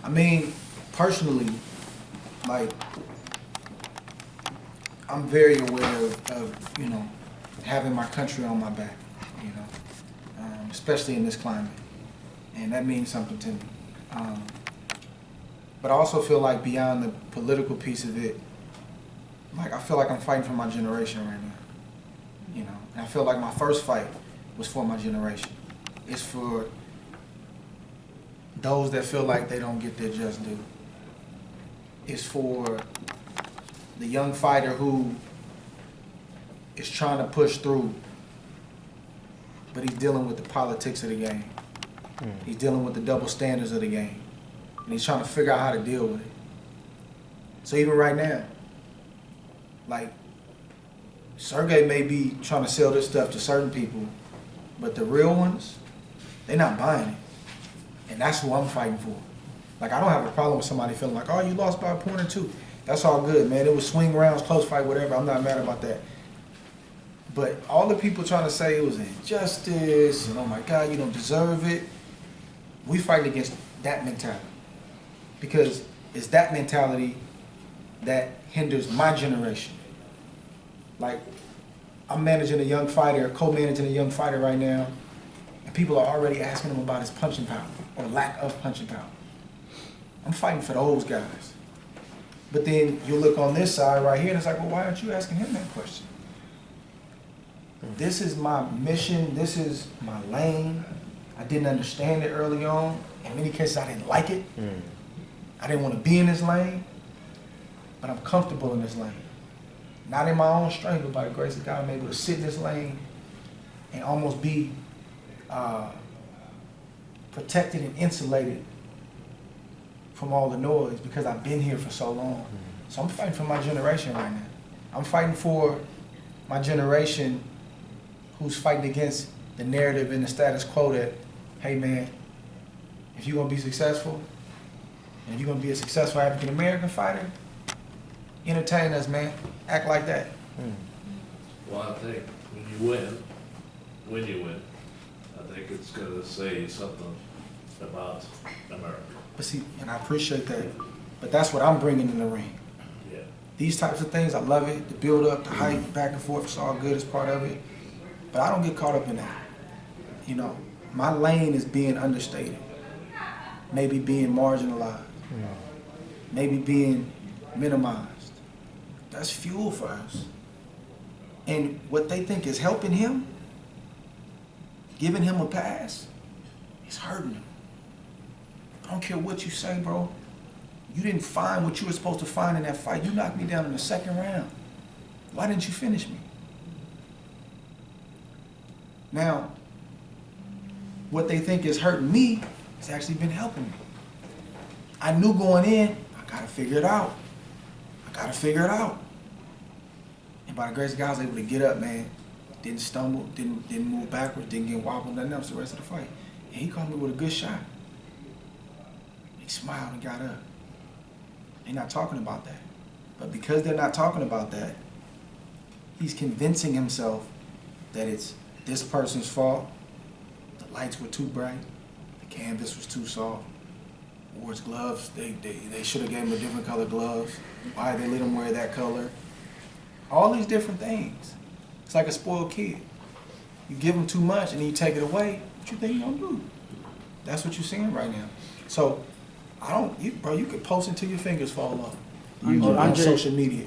I mean, personally, like, I'm very aware of you know, having my country on my back, you know, especially in this climate. And that means something to me. But I also feel like beyond the political piece of it, like I feel like I'm fighting for my generation right now, you know. And I feel like my first fight was for my generation. It's for those that feel like they don't get their just due. It's for the young fighter who is trying to push through, but he's dealing with the politics of the game. He's dealing with the double standards of the game. And he's trying to figure out how to deal with it. So even right now, like, Sergey may be trying to sell this stuff to certain people, but the real ones, they're not buying it. And that's who I'm fighting for. Like, I don't have a problem with somebody feeling like, oh, you lost by a point or two. That's all good, man. It was swing rounds, close fight, whatever. I'm not mad about that. But all the people trying to say it was injustice, and oh my God, you don't deserve it, we fight against that mentality. Because it's that mentality that hinders my generation. Like, I'm managing a young fighter, co-managing a young fighter right now, and people are already asking him about his punching power, or lack of punching power. I'm fighting for those guys. But then you look on this side right here, and it's like, well, why aren't you asking him that question? This is my mission, this is my lane. I didn't understand it early on. In many cases, I didn't like it. I didn't want to be in this lane, but I'm comfortable in this lane. Not in my own strength, but by the grace of God, I'm able to sit in this lane and almost be protected and insulated from all the noise because I've been here for so long. So I'm fighting for my generation right now. I'm fighting for my generation who's fighting against the narrative and the status quo that, hey man, if you're gonna be successful, and if you're gonna be a successful African-American fighter, entertain us, man. Act like that. Well, I think when you win, I think it's gonna say something about America. But see, and I appreciate that, but that's what I'm bringing in the ring. Yeah. These types of things, I love it. The build up, the hype, back and forth, it's all good, it's part of it. But I don't get caught up in that. You know, my lane is being understated, maybe being marginalized, maybe being minimized. That's fuel for us. And what they think is helping him, giving him a pass, is hurting him. I don't care what you say, bro. You didn't find what you were supposed to find in that fight. You knocked me down in the second round. Why didn't you finish me? Now, what they think is hurting me has actually been helping me. I knew going in, I gotta figure it out. I gotta figure it out. And by the grace of God, I was able to get up, man. Didn't stumble, didn't move backwards, didn't get wobbled, nothing else the rest of the fight. And he caught me with a good shot. He smiled and got up. They're not talking about that. But because they're not talking about that, he's convincing himself that it's this person's fault. The lights were too bright. The canvas was too soft. Wore his gloves. They should have gave him a different color gloves. Why they let him wear that color? All these different things. It's like a spoiled kid. You give him too much and then you take it away. What you think you gonna do? That's what you're seeing right now. So I don't, bro. You could post until your fingers fall off on social media.